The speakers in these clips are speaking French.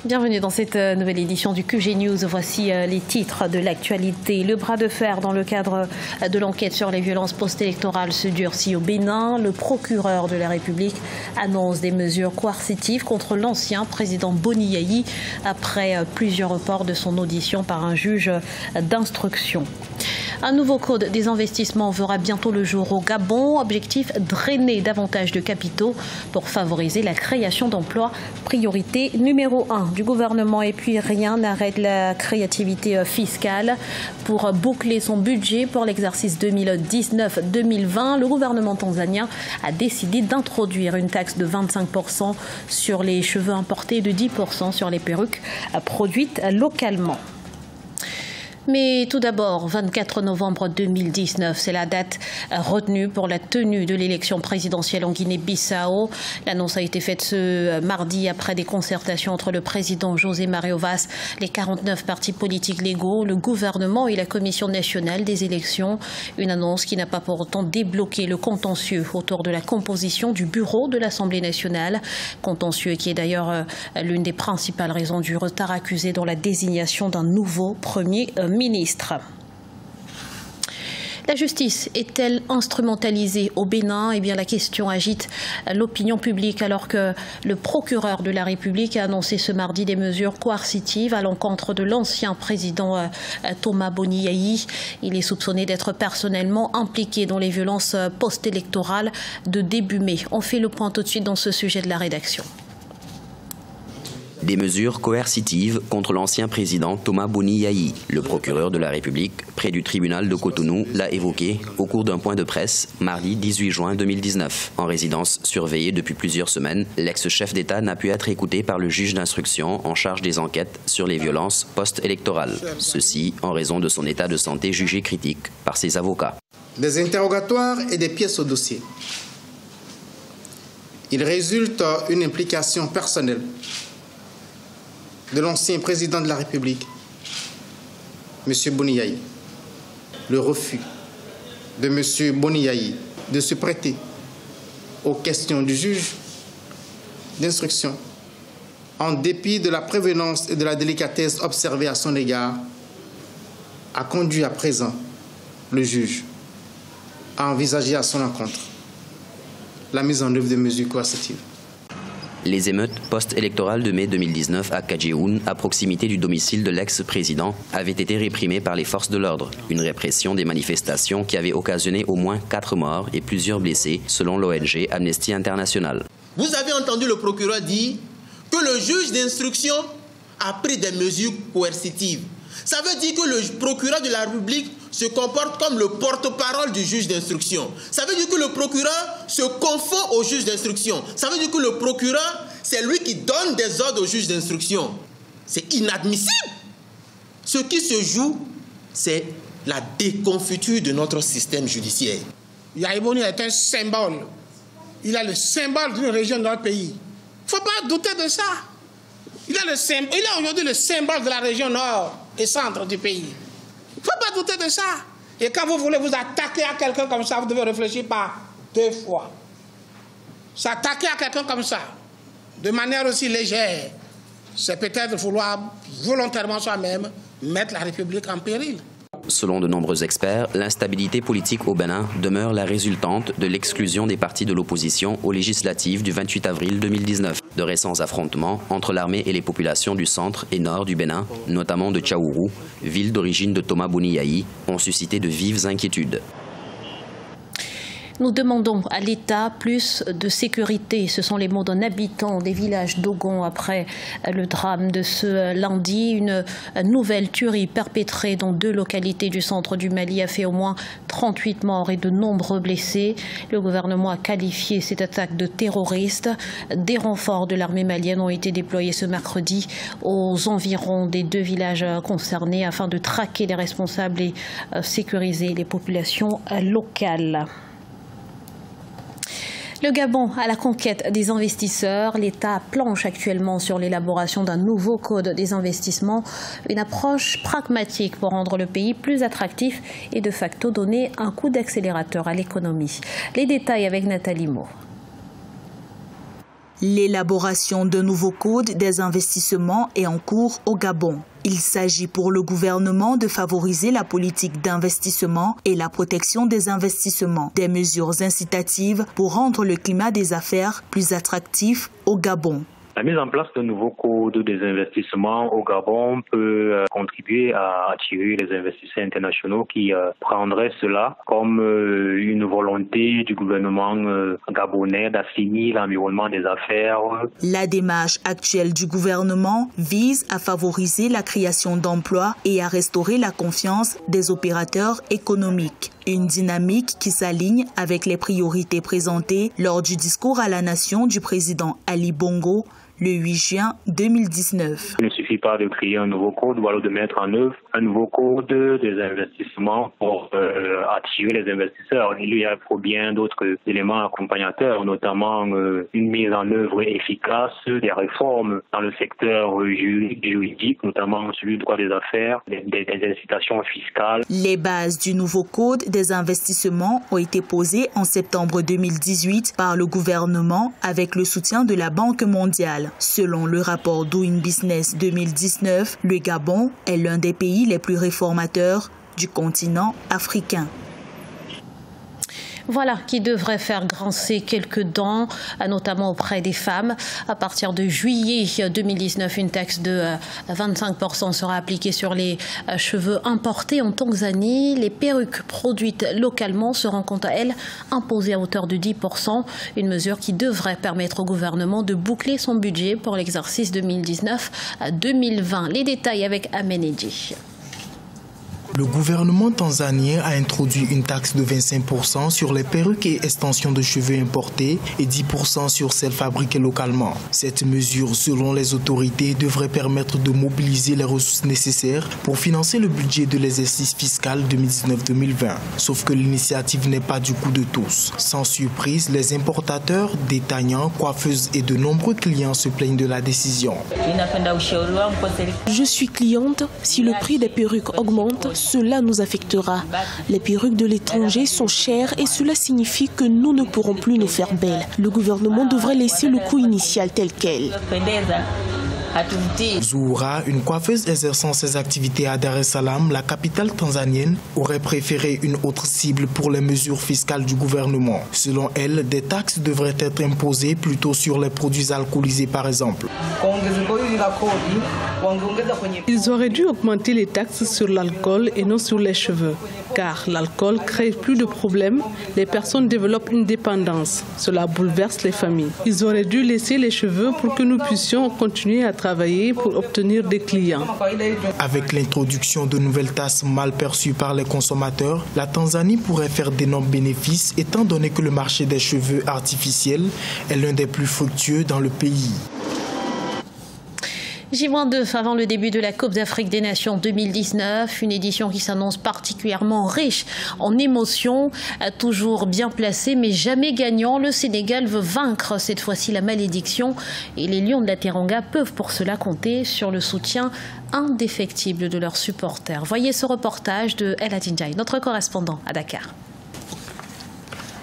Bienvenue dans cette nouvelle édition du QG News. Voici les titres de l'actualité. Le bras de fer dans le cadre de l'enquête sur les violences post-électorales se durcit au Bénin. Le procureur de la République annonce des mesures coercitives contre l'ancien président Boni Yayi après plusieurs reports de son audition par un juge d'instruction. Un nouveau code des investissements verra bientôt le jour au Gabon. Objectif, drainer davantage de capitaux pour favoriser la création d'emplois. Priorité numéro 1 du gouvernement. Et puis rien n'arrête la créativité fiscale. Pour boucler son budget pour l'exercice 2019-2020, le gouvernement tanzanien a décidé d'introduire une taxe de 25% sur les cheveux importés et de 10% sur les perruques produites localement. Mais tout d'abord, 24 novembre 2019, c'est la date retenue pour la tenue de l'élection présidentielle en Guinée-Bissau. L'annonce a été faite ce mardi après des concertations entre le président José Mario Vaz, les 49 partis politiques légaux, le gouvernement et la Commission nationale des élections. Une annonce qui n'a pas pour autant débloqué le contentieux autour de la composition du bureau de l'Assemblée nationale. Contentieux qui est d'ailleurs l'une des principales raisons du retard accusé dans la désignation d'un nouveau Premier ministre. La justice est-elle instrumentalisée au Bénin? Eh bien, la question agite l'opinion publique alors que le procureur de la République a annoncé ce mardi des mesures coercitives à l'encontre de l'ancien président Thomas Boni Yayi. Il est soupçonné d'être personnellement impliqué dans les violences post-électorales de début mai. On fait le point tout de suite dans ce sujet de la rédaction. Des mesures coercitives contre l'ancien président Thomas Boni Yayi. Le procureur de la République, près du tribunal de Cotonou, l'a évoqué au cours d'un point de presse mardi 18 juin 2019. En résidence surveillée depuis plusieurs semaines, l'ex-chef d'État n'a pu être écouté par le juge d'instruction en charge des enquêtes sur les violences post-électorales. Ceci en raison de son état de santé jugé critique par ses avocats. Des interrogatoires et des pièces au dossier. Il résulte une implication personnelle de l'ancien président de la République, M. Boni Yayi. Le refus de M. Boni Yayi de se prêter aux questions du juge d'instruction, en dépit de la prévenance et de la délicatesse observée à son égard, a conduit à présent le juge à envisager à son encontre la mise en œuvre de mesures coercitives. Les émeutes post-électorales de mai 2019 à Kadjioun, à proximité du domicile de l'ex-président, avaient été réprimées par les forces de l'ordre. Une répression des manifestations qui avait occasionné au moins 4 morts et plusieurs blessés, selon l'ONG Amnesty International. Vous avez entendu le procureur dire que le juge d'instruction a pris des mesures coercitives. Ça veut dire que le procureur de la République se comporte comme le porte-parole du juge d'instruction. Ça veut dire que le procureur se confond au juge d'instruction. Ça veut dire que le procureur, c'est lui qui donne des ordres au juge d'instruction. C'est inadmissible. Ce qui se joue, c'est la déconfiture de notre système judiciaire. Yayi Boni est un symbole. Il a le symbole d'une région de notre pays. Il ne faut pas douter de ça. Il a aujourd'hui le symbole de la région nord et centre du pays. Il ne faut pas douter de ça. Et quand vous voulez vous attaquer à quelqu'un comme ça, vous devez réfléchir par 2 fois. S'attaquer à quelqu'un comme ça, de manière aussi légère, c'est peut-être vouloir volontairement soi-même mettre la République en péril. Selon de nombreux experts, l'instabilité politique au Bénin demeure la résultante de l'exclusion des partis de l'opposition aux législatives du 28 avril 2019. De récents affrontements entre l'armée et les populations du centre et nord du Bénin, notamment de Tchaourou, ville d'origine de Thomas Boni Yayi, ont suscité de vives inquiétudes. Nous demandons à l'État plus de sécurité. Ce sont les mots d'un habitant des villages d'Ogon après le drame de ce lundi. Une nouvelle tuerie perpétrée dans 2 localités du centre du Mali a fait au moins 38 morts et de nombreux blessés. Le gouvernement a qualifié cette attaque de terroriste. Des renforts de l'armée malienne ont été déployés ce mercredi aux environs des 2 villages concernés afin de traquer les responsables et sécuriser les populations locales. Le Gabon à la conquête des investisseurs. L'État planche actuellement sur l'élaboration d'un nouveau code des investissements, une approche pragmatique pour rendre le pays plus attractif et de facto donner un coup d'accélérateur à l'économie. Les détails avec Nathalie Mo. L'élaboration d'un nouveau code des investissements est en cours au Gabon. Il s'agit pour le gouvernement de favoriser la politique d'investissement et la protection des investissements, des mesures incitatives pour rendre le climat des affaires plus attractif au Gabon. La mise en place d'un nouveau code des investissements au Gabon peut contribuer à attirer les investisseurs internationaux qui prendraient cela comme une volonté du gouvernement gabonais d'assainir l'environnement des affaires. La démarche actuelle du gouvernement vise à favoriser la création d'emplois et à restaurer la confiance des opérateurs économiques. Une dynamique qui s'aligne avec les priorités présentées lors du discours à la nation du président Ali Bongo le 8 juin 2019. Il ne suffit pas de créer un nouveau code ou alors de mettre en œuvre un nouveau code des investissements pour attirer les investisseurs. Il y a bien d'autres éléments accompagnateurs, notamment une mise en œuvre efficace des réformes dans le secteur juridique, notamment celui du droit des affaires, des incitations fiscales. Les bases du nouveau code des investissements ont été posées en septembre 2018 par le gouvernement avec le soutien de la Banque mondiale. Selon le rapport Doing Business 2019, le Gabon est l'un des pays les plus réformateurs du continent africain. Voilà qui devrait faire grincer quelques dents, notamment auprès des femmes. À partir de juillet 2019, une taxe de 25% sera appliquée sur les cheveux importés en Tanzanie. Les perruques produites localement seront quant à elles imposées à hauteur de 10%. Une mesure qui devrait permettre au gouvernement de boucler son budget pour l'exercice 2019-2020. Les détails avec Amenedji. Le gouvernement tanzanien a introduit une taxe de 25% sur les perruques et extensions de cheveux importées et 10% sur celles fabriquées localement. Cette mesure, selon les autorités, devrait permettre de mobiliser les ressources nécessaires pour financer le budget de l'exercice fiscal 2019-2020. Sauf que l'initiative n'est pas du goût de tous. Sans surprise, les importateurs, détaillants, coiffeuses et de nombreux clients se plaignent de la décision. Je suis cliente. Si le prix des perruques augmente, cela nous affectera. Les perruques de l'étranger sont chères et cela signifie que nous ne pourrons plus nous faire belles. Le gouvernement devrait laisser le coût initial tel quel. Zoura, une coiffeuse exerçant ses activités à Dar es Salaam, la capitale tanzanienne, aurait préféré une autre cible pour les mesures fiscales du gouvernement. Selon elle, des taxes devraient être imposées plutôt sur les produits alcoolisés par exemple. Ils auraient dû augmenter les taxes sur l'alcool et non sur les cheveux, car l'alcool crée plus de problèmes, les personnes développent une dépendance, cela bouleverse les familles. Ils auraient dû laisser les cheveux pour que nous puissions continuer à travailler pour obtenir des clients. Avec l'introduction de nouvelles taxes mal perçues par les consommateurs, la Tanzanie pourrait faire d'énormes bénéfices étant donné que le marché des cheveux artificiels est l'un des plus fructueux dans le pays. J-2 avant le début de la Coupe d'Afrique des Nations 2019, une édition qui s'annonce particulièrement riche en émotions, toujours bien placée mais jamais gagnant. Le Sénégal veut vaincre cette fois-ci la malédiction et les Lions de la Teranga peuvent pour cela compter sur le soutien indéfectible de leurs supporters. Voyez ce reportage de El Hadji, notre correspondant à Dakar.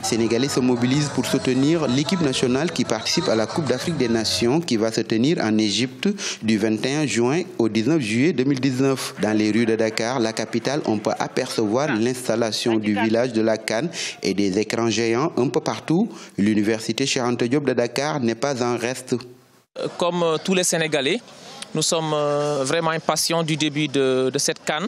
Les Sénégalais se mobilisent pour soutenir l'équipe nationale qui participe à la Coupe d'Afrique des Nations qui va se tenir en Égypte du 21 juin au 19 juillet 2019. Dans les rues de Dakar, la capitale, on peut apercevoir l'installation du village de la CAN et des écrans géants un peu partout. L'université Cheikh Anta Diop de Dakar n'est pas en reste. Comme tous les Sénégalais, nous sommes vraiment impatients du début de cette CAN.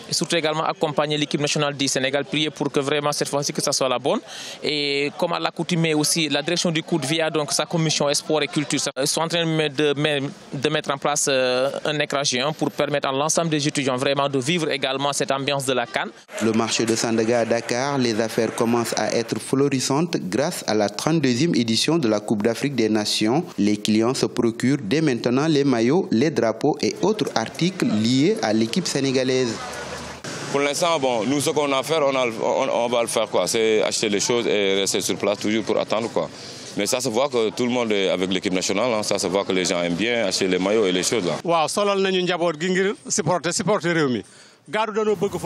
Et surtout également accompagner l'équipe nationale du Sénégal, prier pour que vraiment cette fois-ci que ça soit la bonne. Et comme à l'accoutumée aussi, la direction du COUD via donc sa commission Sport et Culture sont en train de mettre en place un écran géant pour permettre à l'ensemble des étudiants vraiment de vivre également cette ambiance de la CAN. Le marché de Sandaga à Dakar, les affaires commencent à être florissantes grâce à la 32e édition de la Coupe d'Afrique des Nations. Les clients se procurent dès maintenant les maillots, les drapeaux et autres articles liés à l'équipe sénégalaise. Pour l'instant, bon, nous, ce qu'on a à faire, on va le faire, c'est acheter les choses et rester sur place toujours pour attendre, quoi. Mais ça se voit que tout le monde est avec l'équipe nationale, hein. Ça se voit que les gens aiment bien acheter les maillots et les choses là.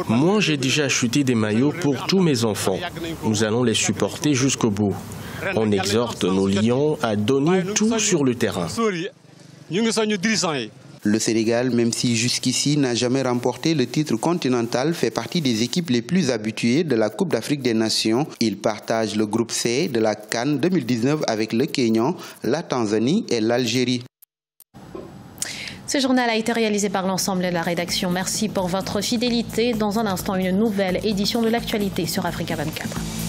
Moi, j'ai déjà acheté des maillots pour tous mes enfants. Nous allons les supporter jusqu'au bout. On exhorte nos lions à donner tout sur le terrain. Le Sénégal, même si jusqu'ici n'a jamais remporté le titre continental, fait partie des équipes les plus habituées de la Coupe d'Afrique des Nations. Il partage le groupe C de la CAN 2019 avec le Kenya, la Tanzanie et l'Algérie. Ce journal a été réalisé par l'ensemble de la rédaction. Merci pour votre fidélité. Dans un instant, une nouvelle édition de l'actualité sur Africa 24.